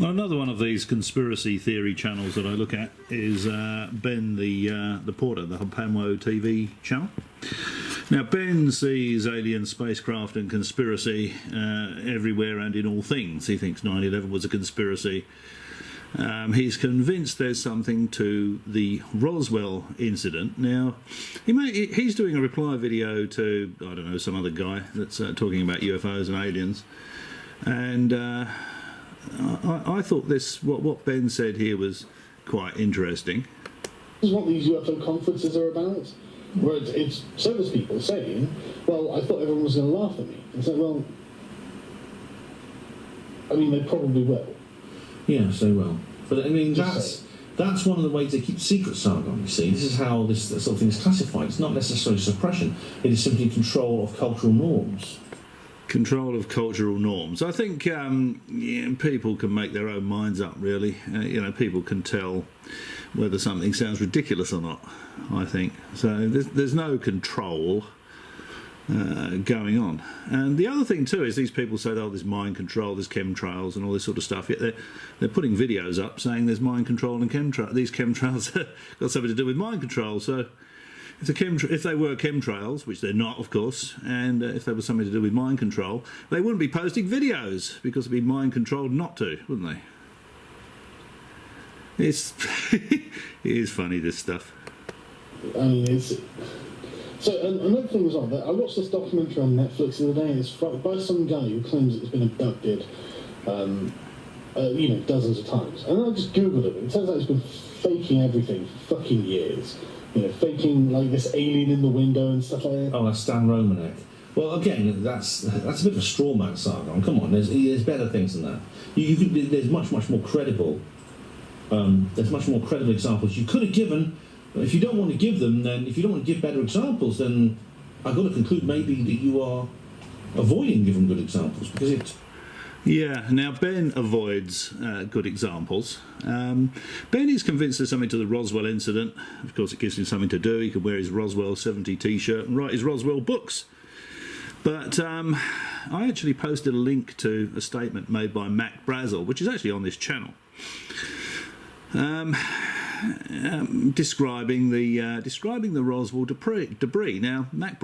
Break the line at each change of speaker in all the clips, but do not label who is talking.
Well, another one of these conspiracy theory channels that I look at is Ben the Porter, the HPANWO TV channel. Now, Ben sees alien spacecraft and conspiracy everywhere and in all things. He thinks 9/11 was a conspiracy. He's convinced there's something to the Roswell incident. Now, he's doing a reply video to, I don't know, some other guy that's talking about UFOs and aliens. And I thought what Ben said here was quite interesting.
This is what these UFO conferences are about, where it's service people saying, well, I thought everyone was going to laugh at me. It's like, well, I mean, they probably will.
Yes, they will. But I mean, that's one of the ways they keep secret, Sargon, you see. This is how this sort of thing is classified. It's not necessarily suppression, it is simply control of cultural norms.
Control of cultural norms. I think people can make their own minds up, really. People can tell whether something sounds ridiculous or not, I think. So there's no control going on. And the other thing too is these people say, oh, there's mind control, there's chemtrails and all this sort of stuff. Yet they're putting videos up saying there's mind control and these chemtrails got something to do with mind control. So if they were chemtrails, which they're not, of course, and if they were something to do with mind control, they wouldn't be posting videos because they'd be mind controlled not to, wouldn't they? It is funny, this stuff.
I mean, So another thing was on that. I watched this documentary on Netflix the other day, and it's by some guy who claims it's been abducted, dozens of times. And I just googled it. It turns out he's been faking everything for fucking years. Faking like this alien in the window and stuff like that.
Oh, that's Stan Romanek. Well, again, that's a bit of a straw man, Sargon. Come on, there's better things than that. There's much more credible. There's much more credible examples you could have given. If you don't want to give them, then if you don't want to give better examples, then I've got to conclude maybe that you are avoiding giving good examples because it's.
Yeah, now Ben avoids good examples. Ben is convinced there's something to the Roswell incident. Of course, it gives him something to do. He could wear his Roswell 70 t-shirt and write his Roswell books. But I actually posted a link to a statement made by Mac Brazel, which is actually on this channel, describing the Roswell debris. Now, Mac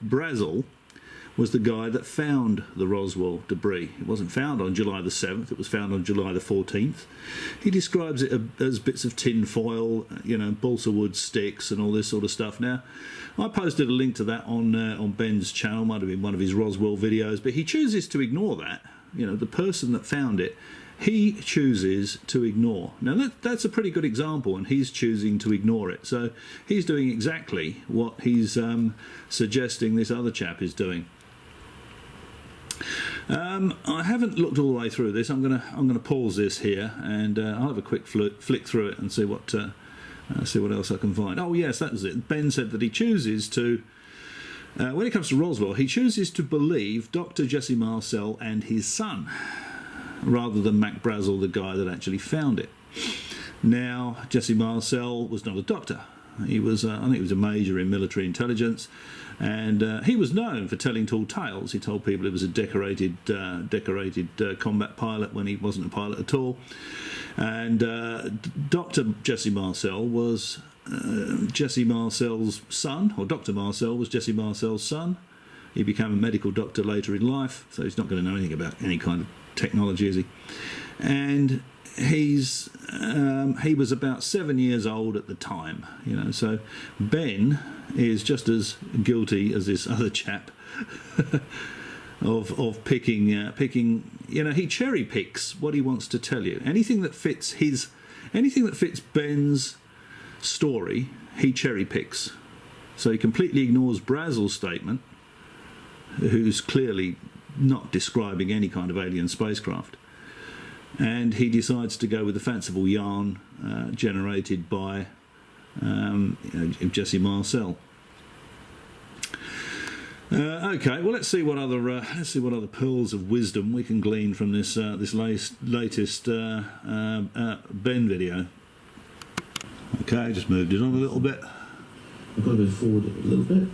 Brazel was the guy that found the Roswell debris. It wasn't found on July the 7th, it was found on July the 14th. He describes it as bits of tin foil, balsa wood sticks and all this sort of stuff. Now, I posted a link to that on Ben's channel, might have been one of his Roswell videos, but he chooses to ignore that. The person that found it, he chooses to ignore. Now, that's a pretty good example, and he's choosing to ignore it. So he's doing exactly what he's suggesting this other chap is doing. I haven't looked all the way through this. I'm gonna pause this here, and I'll have a quick flick through it and see what else I can find. Oh yes, that was it. Ben said that he chooses to, when it comes to Roswell, he chooses to believe Dr. Jesse Marcel and his son, rather than Mac Brazel, the guy that actually found it. Now, Jesse Marcel was not a doctor. He was, I think he was a major in military intelligence, and he was known for telling tall tales. He told people he was a decorated combat pilot when he wasn't a pilot at all. And Dr. Jesse Marcel was Jesse Marcel's son, or Dr. Marcel was Jesse Marcel's son. He became a medical doctor later in life, so he's not going to know anything about any kind of technology, is he? And he was about 7 years old at the time, so Ben is just as guilty as this other chap of picking, he cherry picks what he wants to tell you. Anything that fits Ben's story, he cherry picks. So he completely ignores Brazel's statement, who's clearly not describing any kind of alien spacecraft. And he decides to go with the fanciful yarn generated by Jesse Marcel. Okay, well let's see what other pearls of wisdom we can glean from this latest Ben video. Okay, just moved it on a little bit.
I've got to go forward a little bit.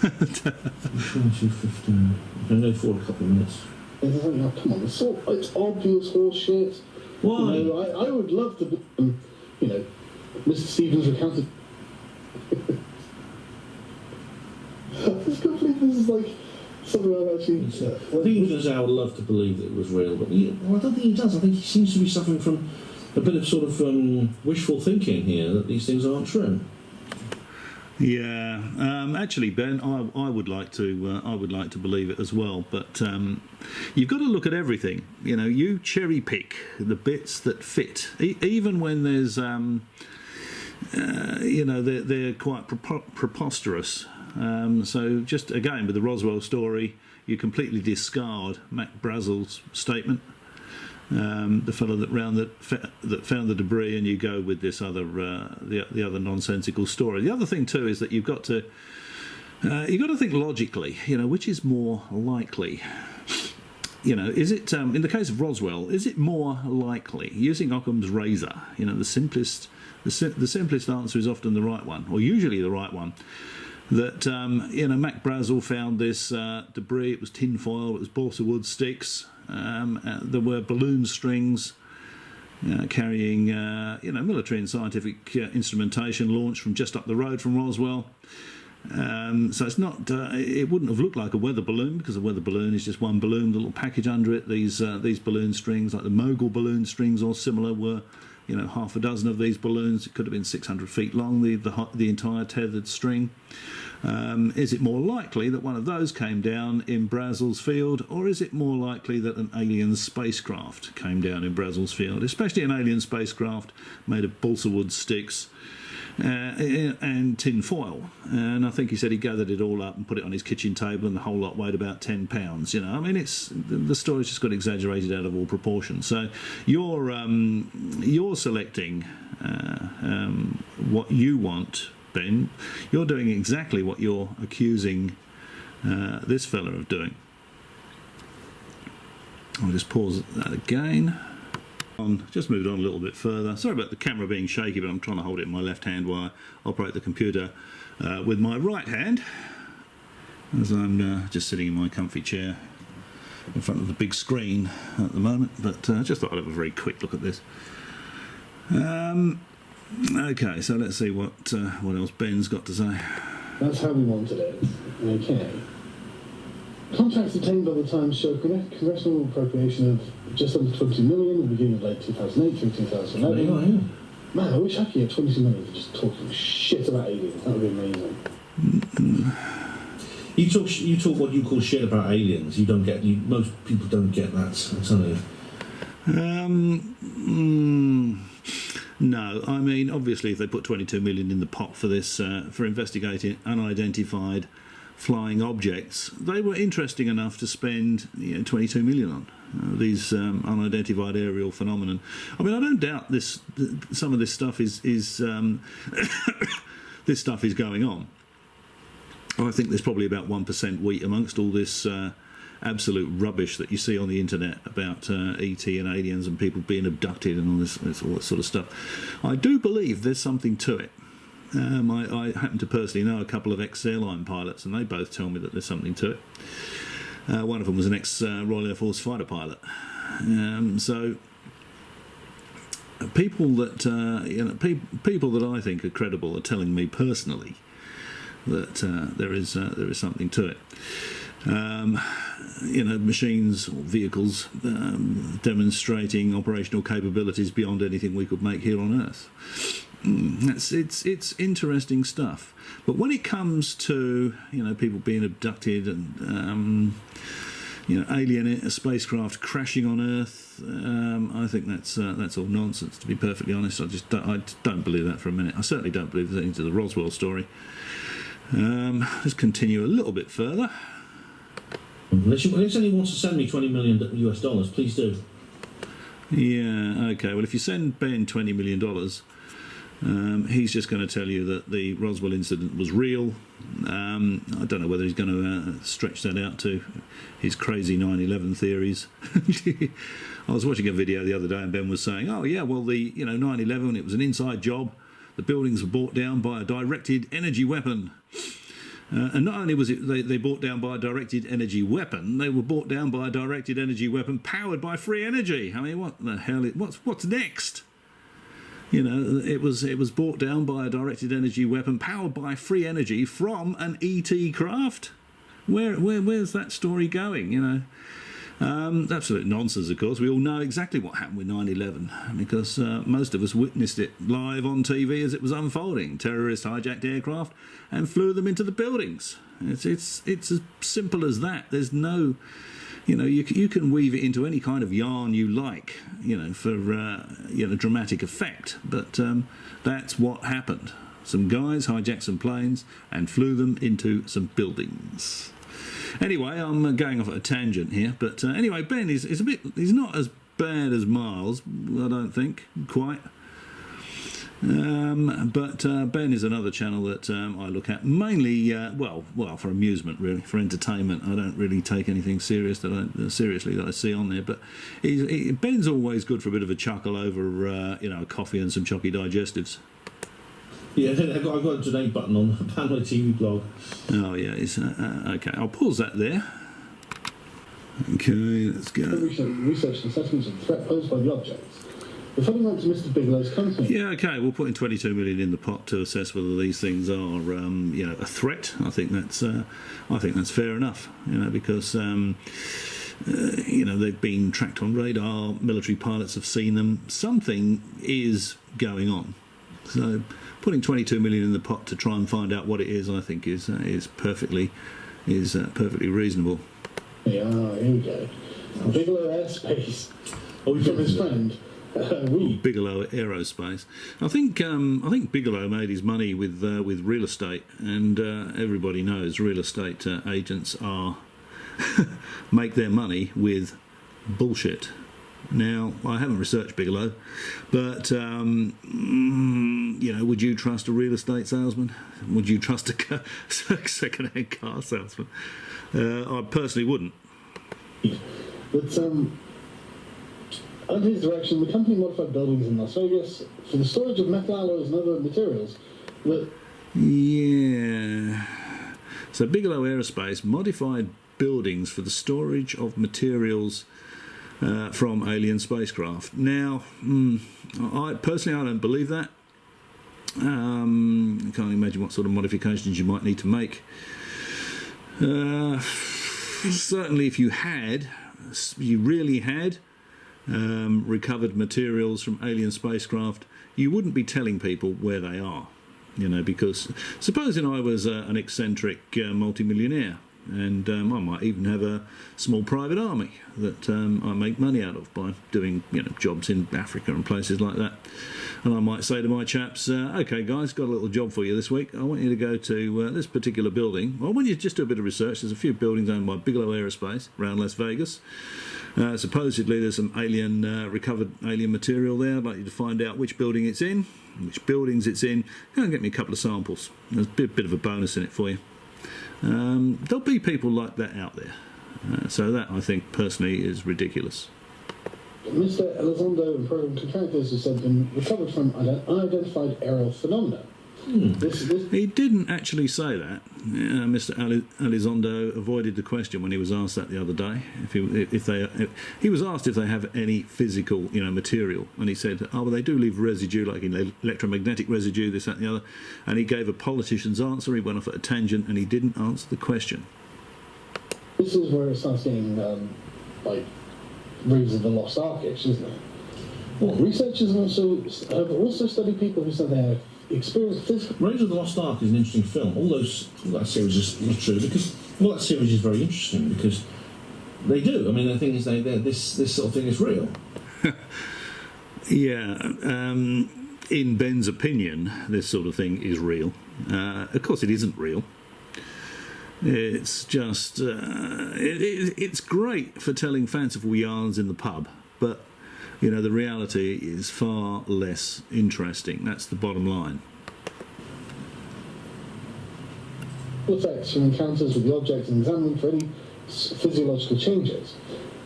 I'm trying to 15. I'm going to go forward a couple of minutes.
Come on, it's obvious horse shit.
Why?
You know, I would love to, you know, Mr. Stevens recounted. I just can't believe this is like something I've actually.
I think he was going to say I would love to believe that it was real, but well, I don't think he does. I think he seems to be suffering from a bit of sort of wishful thinking here that these things aren't true.
Yeah, actually, Ben, I would like to believe it as well, but you've got to look at everything. You know, you cherry pick the bits that fit, even when there's, you know, they're quite preposterous. So just again with the Roswell story, you completely discard Mac Brazel's statement. The fellow that found the debris, and you go with this other the other nonsensical story. The other thing too is that you've got to think logically. You know, which is more likely? You know, is it in the case of Roswell? Is it more likely, using Occam's razor? You know, the simplest answer is often the right one, or usually the right one. That you know, Mac Brazel found this debris. It was tinfoil. It was balsa wood sticks. There were balloon strings carrying, you know, military and scientific instrumentation launched from just up the road from Roswell. So it's not. It wouldn't have looked like a weather balloon, because a weather balloon is just one balloon, the little package under it. These balloon strings, like the Mogul balloon strings or similar, were, you know, half a dozen of these balloons. It could have been 600 feet long, the entire tethered string. Is it more likely that one of those came down in Brazel's field, or is it more likely that an alien spacecraft came down in Brazel's field, especially an alien spacecraft made of balsa wood sticks and tin foil? And I think he said he gathered it all up and put it on his kitchen table, and the whole lot weighed about 10 pounds. You know, I mean, the story's just got exaggerated out of all proportion. So you're selecting what you want, Ben. You're doing exactly what you're accusing this fella of doing. I'll just pause that again. Just moved on a little bit further. Sorry about the camera being shaky, but I'm trying to hold it in my left hand while I operate the computer with my right hand, as I'm just sitting in my comfy chair in front of the big screen at the moment. But I just thought I'd have a very quick look at this. Okay, so let's see what else Ben's got to say.
That's how we wanted it. Okay. Contracts obtained by the Times show congressional appropriation of just under 20 million at the beginning of late 2008 through 2011.
Oh, yeah.
Man, I wish I could get 22 million for just talking shit about aliens. That would be amazing.
You talk what you call shit about aliens. You don't get. Most people don't get that. I'm telling you.
No, I mean, obviously, if they put 22 million in the pot for this, for investigating unidentified flying objects, they were interesting enough to spend 22 million on these unidentified aerial phenomenon. I mean, I don't doubt this. Some of this stuff is this stuff is going on. I think there's probably about 1% wheat amongst all this absolute rubbish that you see on the internet about ET and aliens and people being abducted and all that sort of stuff. I do believe there's something to it. I happen to personally know a couple of ex-airline pilots, and they both tell me that there's something to it. One of them was an ex-Royal Air Force fighter pilot. So people that people that I think are credible are telling me personally that there is something to it. Machines or vehicles demonstrating operational capabilities beyond anything we could make here on Earth. It's interesting stuff. But when it comes to people being abducted and alien spacecraft crashing on Earth, I think that's all nonsense. To be perfectly honest, I don't believe that for a minute. I certainly don't believe there's anything to the Roswell story. Let's continue a little bit further.
Unless anyone wants to send me $20 million US dollars, please do.
Yeah, okay. Well, if you send Ben $20 million, he's just going to tell you that the Roswell incident was real. I don't know whether he's going to stretch that out to his crazy 9/11 theories. I was watching a video the other day, and Ben was saying, "Oh yeah, well the 9/11, it was an inside job. The buildings were brought down by a directed energy weapon." And not only was it they brought down by a directed energy weapon, they were brought down by a directed energy weapon powered by free energy. I mean, what the hell? What's next? You know, it was brought down by a directed energy weapon powered by free energy from an ET craft. Where's that story going? You know. Absolute nonsense, of course. We all know exactly what happened with 9/11 because most of us witnessed it live on TV as it was unfolding. Terrorists hijacked aircraft and flew them into the buildings. It's as simple as that. There's no, you know, you can weave it into any kind of yarn you like, you know, for dramatic effect. But that's what happened. Some guys hijacked some planes and flew them into some buildings. Anyway, I'm going off at a tangent here, but anyway, Ben he's not as bad as Miles, I don't think, quite. But Ben is another channel that I look at mainly, well, for amusement, really, for entertainment. I don't really take anything seriously that I see on there. But Ben's always good for a bit of a chuckle over, a coffee and some chocky digestives.
Yeah, I've got a donate button on the HPANWO TV blog.
Oh, yeah, it's okay. I'll pause that there. Okay, let's go.
Research and assessments of the threat posed by the objects. The funding went to Mr. Bigelow's company.
Yeah, okay, we'll put in 22 million in the pot to assess whether these things are, a threat. I think that's fair enough, because. They've been tracked on radar. Military pilots have seen them. Something is going on. So putting 22 million in the pot to try and find out what it is, I think, is perfectly reasonable.
Yeah, here we go. Bigelow Aerospace. From his friend.
Bigelow Aerospace. I think Bigelow made his money with real estate, and everybody knows real estate agents make their money with bullshit. Now, I haven't researched Bigelow, but, would you trust a real estate salesman? Would you trust a second-hand car salesman? I personally wouldn't.
But, under his direction, the company modified buildings in Las Vegas for the storage of metal alloys and other materials.
Yeah. So Bigelow Aerospace modified buildings for the storage of materials from alien spacecraft. Now, I don't believe that. I can't imagine what sort of modifications you might need to make. Certainly, if you really had recovered materials from alien spacecraft, you wouldn't be telling people where they are. Because supposing I was an eccentric multimillionaire, and I might even have a small private army that I make money out of by doing jobs in Africa and places like that. And I might say to my chaps, okay guys, got a little job for you this week. I want you to go to this particular building. Well, I want you to just do a bit of research. There's a few buildings owned by Bigelow Aerospace around Las Vegas. Supposedly there's some recovered alien material there. I'd like you to find out which building it's in, which buildings it's in. Go and get me a couple of samples. There's a bit of a bonus in it for you. There'll be people like that out there. So that, I think, personally, is ridiculous.
Mr. Elizondo and program contractors have said been recovered from unidentified aerial phenomena.
He didn't actually say that. Mr. Elizondo avoided the question when he was asked that the other day. He was asked if they have any physical, material, and he said, "Oh, well, they do leave residue, like electromagnetic residue, this, that, and the other." And he gave a politician's answer. He went off at a tangent, and he didn't answer the question.
This is where it starts getting Reeves of the Lost Ark-ish, isn't it? Well, researchers have also studied people who said they have experienced physical...
Raiders of the Lost Ark is an interesting film. All that series is true because... Well, that series is very interesting because they do. I mean, the thing is, this sort of thing is real.
Yeah. In Ben's opinion, this sort of thing is real. Of course, it isn't real. It's just... it's great for telling fanciful yarns in the pub, but... the reality is far less interesting. That's the bottom line.
Effects from encounters with the object and examining for any physiological changes.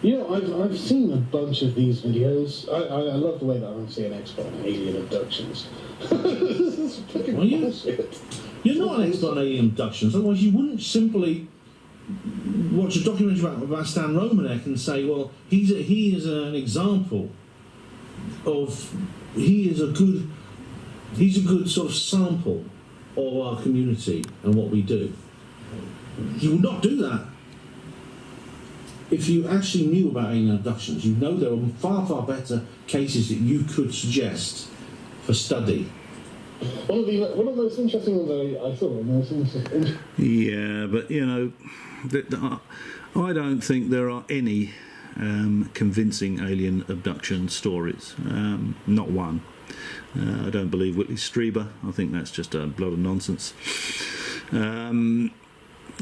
Yeah, I've seen a bunch of these videos. I love the way that I'm seeing an expert on alien abductions. This is fucking bullshit.
You're not an expert on alien abductions, otherwise you wouldn't simply watch a documentary about Stan Romanek and say, well, he is an example of, he's a good sort of sample of our community and what we do. You would not do that if you actually knew about alien abductions. You know there are far, far better cases that you could suggest for study.
One of the most interesting ones I thought.
Yeah, but you know, I don't think there are any convincing alien abduction stories. Not one. I don't believe Whitley Strieber. I think that's just a lot of nonsense.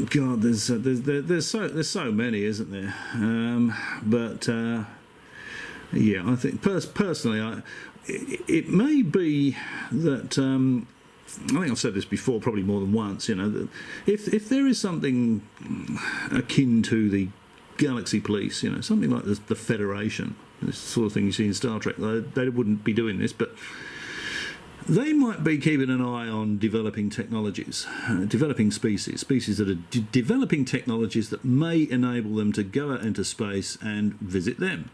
God, there's so many, isn't there? Yeah, I think personally, it may be that I think I've said this before, probably more than once. You know, that if there is something akin to the Galaxy Police, you know, something like the Federation, this sort of thing you see in Star Trek, they wouldn't be doing this, but they might be keeping an eye on developing technologies, developing species that are developing technologies that may enable them to go out into space and visit them.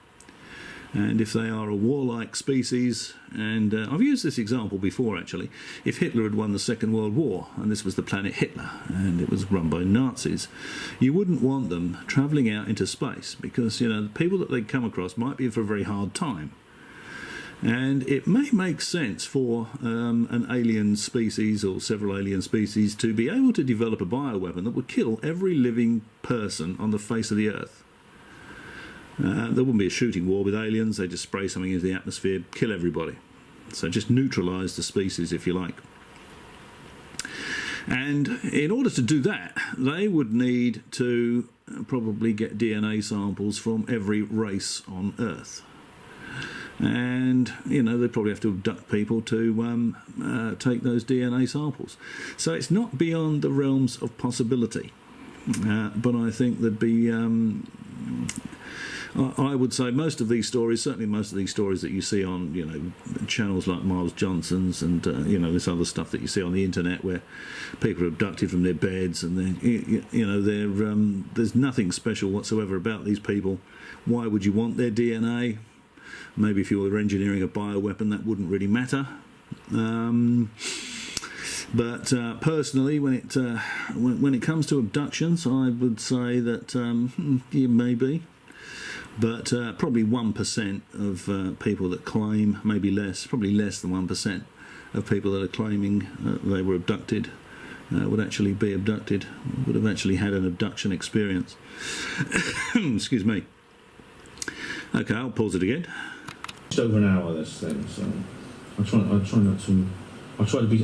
And if they are a warlike species, and I've used this example before actually, if Hitler had won the Second World War, and this was the planet Hitler, and it was run by Nazis, you wouldn't want them travelling out into space, because, you know, the people that they come across might be for a very hard time. And it may make sense for an alien species or several alien species to be able to develop a bioweapon that would kill every living person on the face of the Earth. There wouldn't be a shooting war with aliens. They just spray something into the atmosphere, kill everybody. So just neutralise the species, if you like. And in order to do that, they would need to probably get DNA samples from every race on Earth. And, you know, they probably have to abduct people to take those DNA samples. So it's not beyond the realms of possibility. But I think there'd be... I would say most of these stories, certainly most of these stories that you see on, you know, channels like Miles Johnson's and, you know, this other stuff that you see on the internet where people are abducted from their beds and, you know, there's nothing special whatsoever about these people. Why would you want their DNA? Maybe if you were engineering a bioweapon, that wouldn't really matter. But personally, when it comes to abductions, I would say that yeah, maybe. But probably 1% of people that claim, maybe less, probably less than 1% of people that are claiming they were abducted would actually be abducted, would have actually had an abduction experience. Excuse me. Okay, I'll pause it again.
Just over an hour, this thing, so I try not to.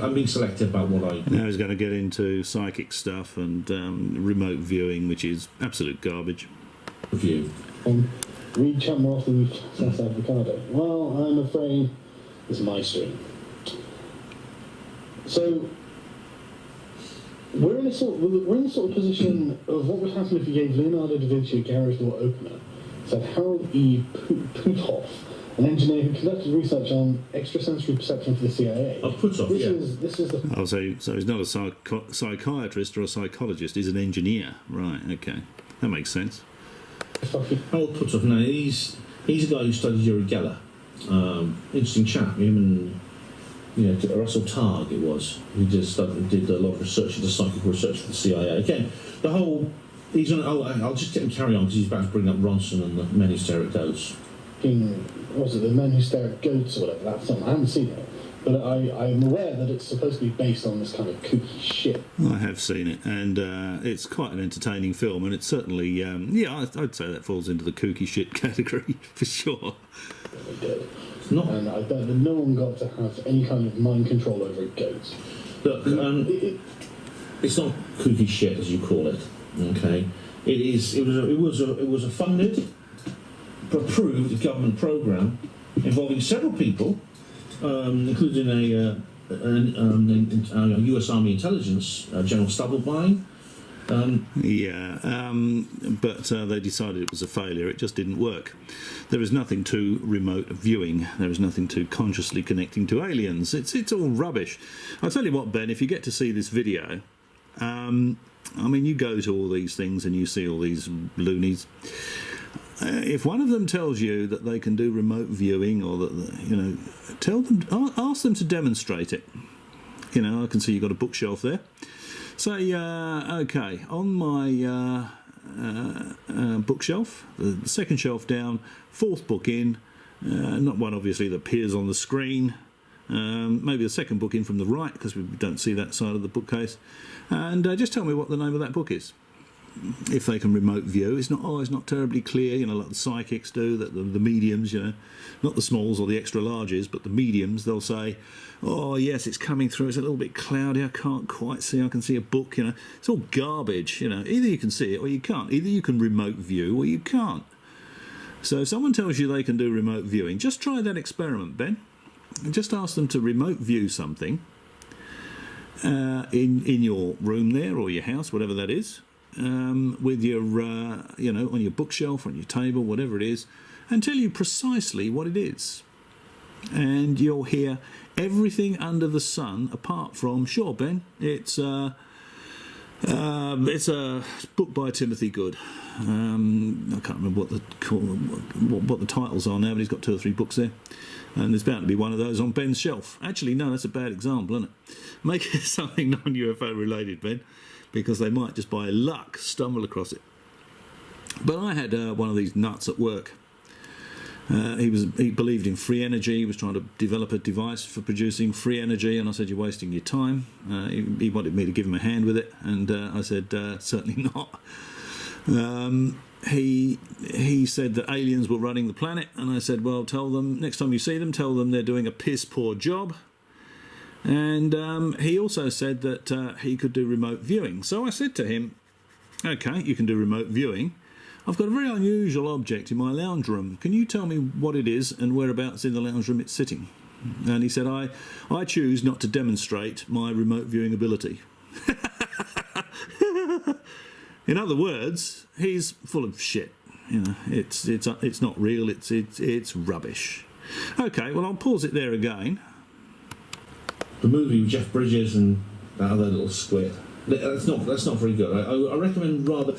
I'm being selective about what I...
Now he's going to get into psychic stuff and remote viewing, which is absolute garbage.
Review.
Read chat more often with South Avocado. Well, I'm afraid it's my stream. So we're in a sort of position of what would happen if you gave Leonardo da Vinci a garage door opener. Said Harold E. Puthoff, an engineer who conducted research on extrasensory perception for the CIA.
Oh, Puthoff, yeah.
This is the...
Oh, so he's not a psychiatrist or a psychologist, he's an engineer. Right, okay. That makes sense.
Harold Puthoff, no, he's a guy who studied Uri Geller. Interesting chap, him and, you know, Russell Targ it was. He just did a lot of research into psychical research for the CIA. Again, the whole... I'll just let him carry on because he's about to bring up Ronson and the Men Who Stare at Goats.
Was it The Men Who Stare at Goats or whatever, that film? I haven't seen it, but I'm aware that it's supposed to be based on this kind of kooky shit.
I have seen it, and it's quite an entertaining film, and it's certainly, yeah, I'd say that falls into the kooky shit category, for sure.
They did. And I bet that no one got to have any kind of mind control over goats.
Look, it's not kooky shit, as you call it. Okay, it was a funded, approved government program involving several people, including a US Army intelligence General Stubblebine,
But they decided it was a failure. It just didn't work. There is nothing to remote viewing. There is nothing to consciously connecting to aliens. It's all rubbish. I'll tell you what, Ben, if you get to see this video, I mean, you go to all these things and you see all these loonies. If one of them tells you that they can do remote viewing, or that, you know, tell them, ask them to demonstrate it. You know, I can see you've got a bookshelf there. Say, okay, on my bookshelf, the second shelf down, fourth book in, not one obviously that appears on the screen, maybe the second book in from the right, because we don't see that side of the bookcase, and just tell me what the name of that book is. If they can remote view, it's not terribly clear, you know, like the psychics do, that the mediums, you know, not the smalls or the extra larges, but the mediums, they'll say, oh yes, it's coming through, it's a little bit cloudy, I can't quite see, I can see a book, you know. It's all garbage, you know. Either you can see it or you can't. Either you can remote view or you can't. So if someone tells you they can do remote viewing, just try that experiment, Ben, and just ask them to remote view something in your room there, or your house, whatever that is, with your, you know, on your bookshelf, on your table, whatever it is, and tell you precisely what it is. And you'll hear everything under the sun, apart from, sure, Ben, it's a book by Timothy Good. I can't remember what the titles are now, but he's got 2 or 3 books there. And there's bound to be one of those on Ben's shelf. Actually, no, that's a bad example, isn't it? Make it something non-UFO related, Ben, because they might just by luck stumble across it. But I had one of these nuts at work. He believed in free energy. He was trying to develop a device for producing free energy, and I said, you're wasting your time. He wanted me to give him a hand with it, and I said, certainly not. He said that aliens were running the planet, and I said, well, tell them, next time you see them, tell them they're doing a piss poor job. And he also said that he could do remote viewing. So I said to him, okay, you can do remote viewing. I've got a very unusual object in my lounge room. Can you tell me what it is and whereabouts in the lounge room it's sitting? And he said, I choose not to demonstrate my remote viewing ability. In other words, he's full of shit. You know, it's not real. It's rubbish. Okay, well, I'll pause it there again.
The movie with Jeff Bridges and that other little squid. That's not very good. I recommend rather.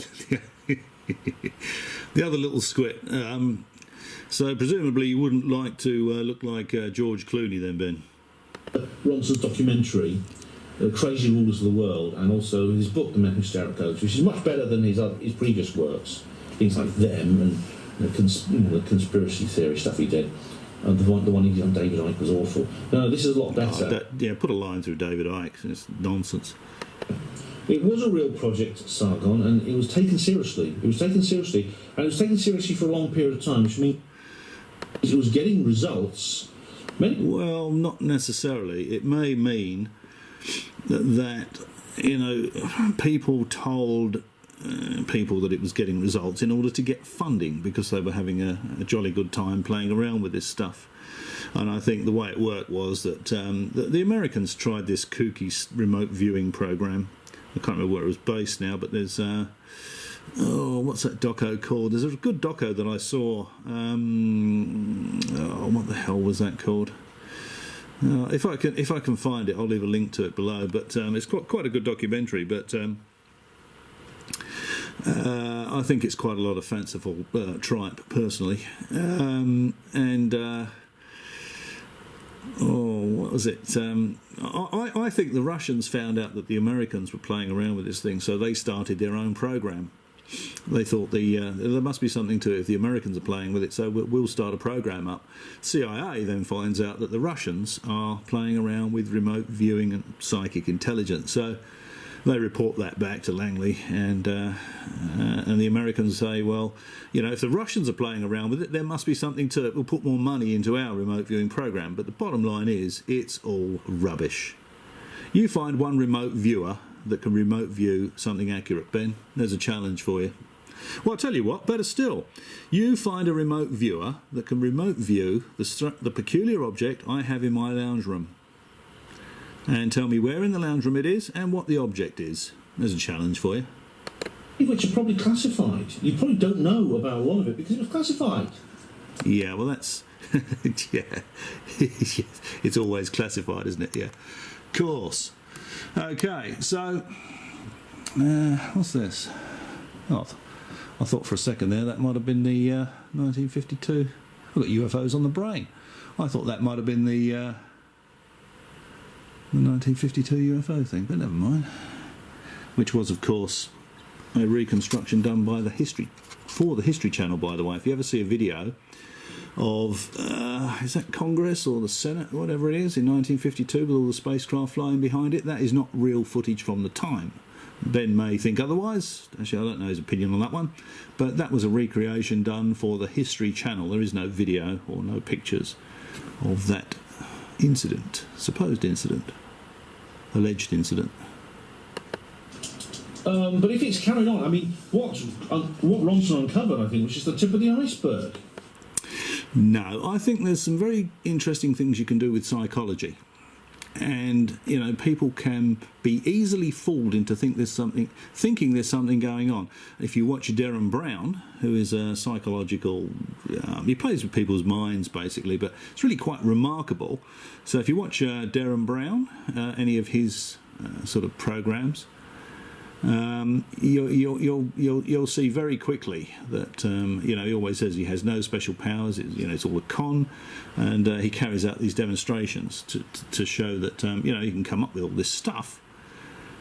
The other little squid. So presumably you wouldn't like to look like George Clooney then, Ben?
Ronson's documentary, Crazy Rulers of the World, and also his book, The American Hysteric Codes, which is much better than his previous works, things like Them and the conspiracy theory stuff he did. The one he did on David Icke was awful. No, this is a lot better.
Yeah, put a line through David Icke. It's nonsense.
It was a real project, Sargon, and it was taken seriously. It was taken seriously, and it was taken seriously for a long period of time, which means it was getting results.
Well, not necessarily. It may mean that you know, people told people that it was getting results in order to get funding, because they were having a jolly good time playing around with this stuff. And I think the way it worked was that the Americans tried this kooky remote viewing program. I can't remember where it was based now, but there's what's that doco called? There's a good doco that I saw. What the hell was that called? If I can find it, I'll leave a link to it below. But it's quite a good documentary. But I think it's quite a lot of fanciful tripe, personally. What was it? I think the Russians found out that the Americans were playing around with this thing, so they started their own program. They thought there must be something to it if the Americans are playing with it, so we'll start a program up. CIA then finds out that the Russians are playing around with remote viewing and psychic intelligence, so they report that back to Langley, and the Americans say, well, you know, if the Russians are playing around with it, there must be something to it. We'll put more money into our remote viewing program. But the bottom line is, it's all rubbish. You find one remote viewer that can remote view something accurate, Ben. There's a challenge for you. Well, I'll tell you what, better still. You find a remote viewer that can remote view the peculiar object I have in my lounge room. And tell me where in the lounge room it is and what the object is. There's a challenge for you.
which are probably classified. You probably don't know about a lot of it because it was classified.
Yeah, well, that's... yeah. It's always classified, isn't it? Yeah. Of course. Okay, so... what's this? Oh, I thought for a second there that might have been the 1952... I've got UFOs on the brain. I thought that might have been the 1952 UFO thing, but never mind. Which was, of course, a reconstruction done by the History Channel, by the way. If you ever see a video of, is that Congress or the Senate, whatever it is, in 1952 with all the spacecraft flying behind it, that is not real footage from the time. Ben may think otherwise. Actually, I don't know his opinion on that one. But that was a recreation done for the History Channel. There is no video or no pictures of that incident, supposed incident, alleged incident.
But if it's carried on, I mean, what Ronson uncovered, I think, was just the tip of the iceberg.
No, I think there's some very interesting things you can do with psychology. And, you know, people can be easily fooled into thinking there's something going on. If you watch Derren Brown, who is a psychological... he plays with people's minds, basically, but it's really quite remarkable. So if you watch Derren Brown, any of his sort of programs, you'll see very quickly that you know, he always says he has no special powers. It's all a con, and he carries out these demonstrations to show that you know, he can come up with all this stuff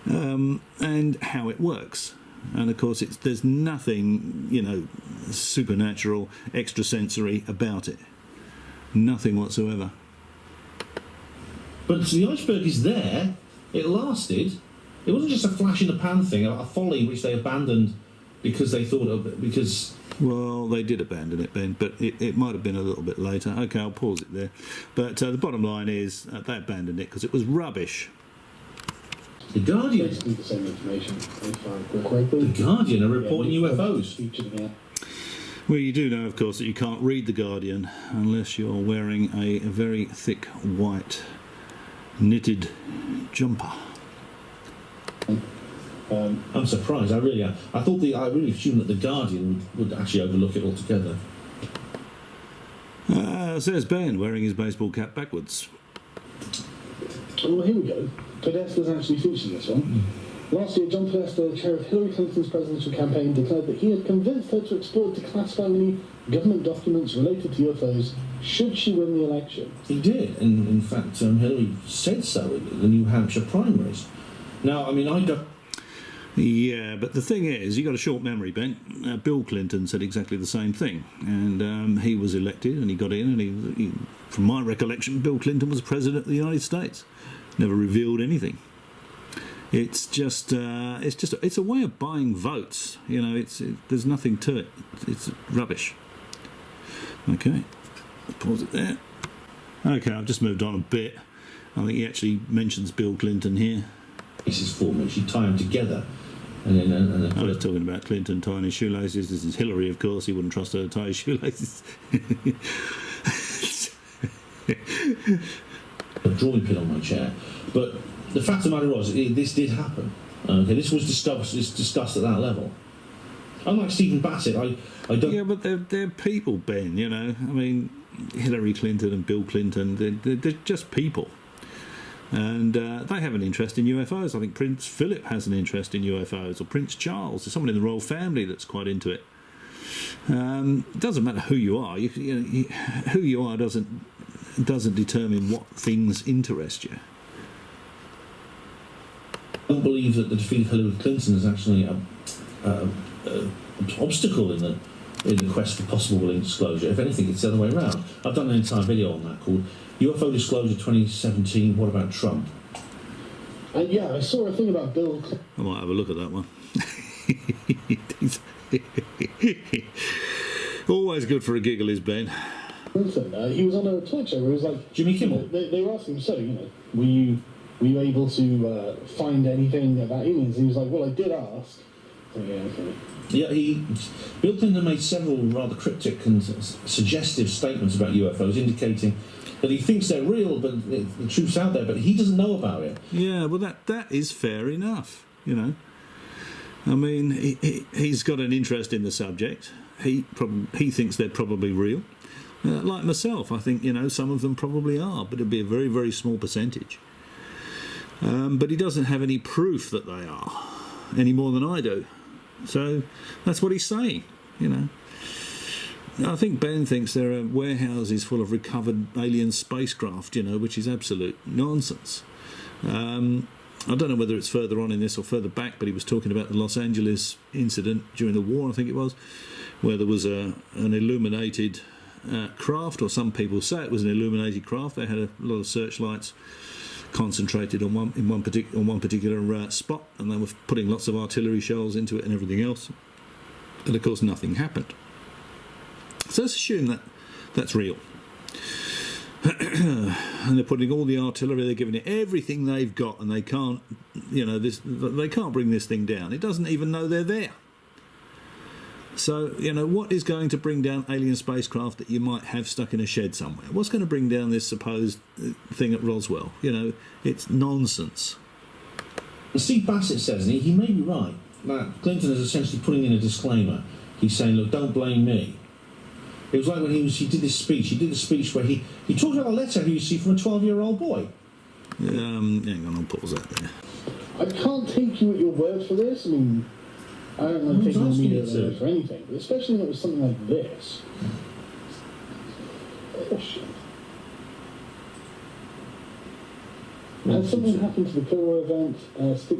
and how it works. And of course, there's nothing, you know, supernatural, extrasensory about it. Nothing whatsoever.
But the iceberg is there. It lasted. It wasn't just a flash in the pan thing, a folly which they abandoned because they thought of it, because...
Well, they did abandon it, Ben, but it might have been a little bit later. OK, I'll pause it there. But the bottom line is they abandoned it because it was rubbish.
The Guardian.
Basically the same information, if I recall correctly.
The Guardian are reporting UFOs.
Well, you do know, of course, that you can't read The Guardian unless you're wearing a very thick white knitted jumper.
I'm surprised. I really am. I really assumed that the Guardian would actually overlook it altogether.
Says Ben, wearing his baseball cap backwards.
Well, here we go. Podesta's actually featured in this one. Last year, John Podesta, chair of Hillary Clinton's presidential campaign, declared that he had convinced her to explore declassifying any government documents related to UFOs should she win the election.
He did, and in fact, Hillary said so in the New Hampshire primaries. Now, I mean, I don't...
Yeah, but the thing is, you got a short memory, Ben. Bill Clinton said exactly the same thing, and he was elected, and he got in, and he, from my recollection, Bill Clinton was president of the United States. Never revealed anything. It's just it's a way of buying votes. You know, there's nothing to it. It's rubbish. Okay, pause it there. Okay, I've just moved on a bit. I think he actually mentions Bill Clinton here.
This is form which you tie them together, and then
I was talking about Clinton tying his shoelaces. This is Hillary, of course. He wouldn't trust her to tie his shoelaces.
A drawing pin on my chair, but the fact of the matter was, this did happen. Okay, this was discussed at that level. Unlike Stephen Bassett, I don't.
Yeah, but they're people, Ben. You know, I mean, Hillary Clinton and Bill Clinton, they're just people. And they have an interest in UFOs. I think Prince Philip has an interest in UFOs, or Prince Charles. There's someone in the royal family that's quite into it. It doesn't matter who you are. Who you are doesn't determine what things interest you.
I don't believe that the defeat of Hillary Clinton is actually an obstacle in the quest for possible willing disclosure. If anything, it's the other way around. I've done an entire video on that called UFO Disclosure 2017, What About Trump?
Yeah, I saw a thing about Bill Clinton.
I might have a look at that one. Always good for a giggle is Ben.
He was on a talk show where he was like...
Jimmy Kimmel.
They were asking him, so, you know, were you able to find anything about aliens? And he was like, well, I did ask. So, yeah, okay.
Yeah, Bill Clinton made several rather cryptic and suggestive statements about UFOs, indicating that he thinks they're real, but the truth's out there, but he doesn't know about it.
Yeah, well, that is fair enough, you know. I mean, he's got an interest in the subject. He thinks they're probably real. Like myself, I think, some of them probably are, but it'd be a very, very small percentage. But he doesn't have any proof that they are, any more than I do. So that's what he's saying, I think Ben thinks there are warehouses full of recovered alien spacecraft, which is absolute nonsense. I don't know whether it's further on in this or further back, but he was talking about the Los Angeles incident during the war, I think it was, where there was an illuminated craft, or some people say it was an illuminated craft. They had a lot of searchlights concentrated on one particular spot, and they were putting lots of artillery shells into it and everything else. And of course, nothing happened. So let's assume that that's real. And they're putting all the artillery, they're giving it everything they've got, and they can't, they can't bring this thing down. It doesn't even know they're there. So, what is going to bring down alien spacecraft that you might have stuck in a shed somewhere? What's going to bring down this supposed thing at Roswell? It's nonsense.
Steve Bassett says, and he may be right, that Clinton is essentially putting in a disclaimer. He's saying, look, don't blame me. It was like when he did this speech. He did a speech where he talked about a letter he received from a 12-year-old boy.
Hang on, I'll pause that there.
I can't take you at your word for this. I mean, I don't know taking the media at their word for anything, but especially when it was something like this. Bullshit. And something happened to the Kilroy event,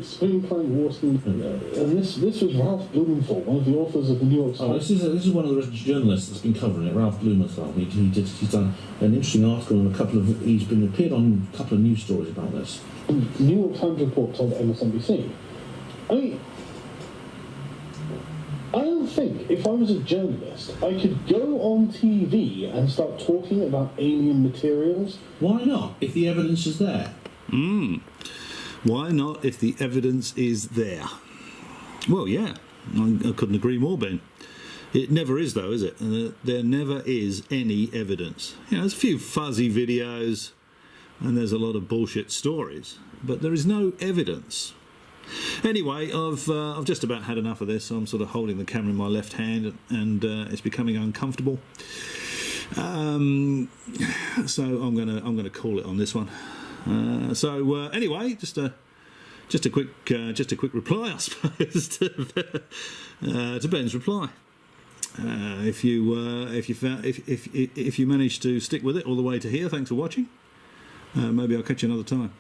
Spring Plank Warston, and this was Ralph Blumenthal, one of the authors of the New York Times.
Oh, this is one of the journalists that's been covering it, Ralph Blumenthal. He's done an interesting article and he's appeared on a couple of news stories about this.
The New York Times report told MSNBC. I mean, I don't think if I was a journalist, I could go on TV and start talking about alien materials.
Why not, if the evidence is there?
Why not if the evidence is there? Well, yeah, I couldn't agree more, Ben. It never is, though, is it? There never is any evidence. There's a few fuzzy videos and there's a lot of bullshit stories, but there is no evidence. Anyway, I've just about had enough of this. I'm sort of holding the camera in my left hand and it's becoming uncomfortable. So I'm gonna call it on this one. Anyway, just a quick reply, I suppose, to Ben's reply. If you managed to stick with it all the way to here, thanks for watching. Maybe I'll catch you another time.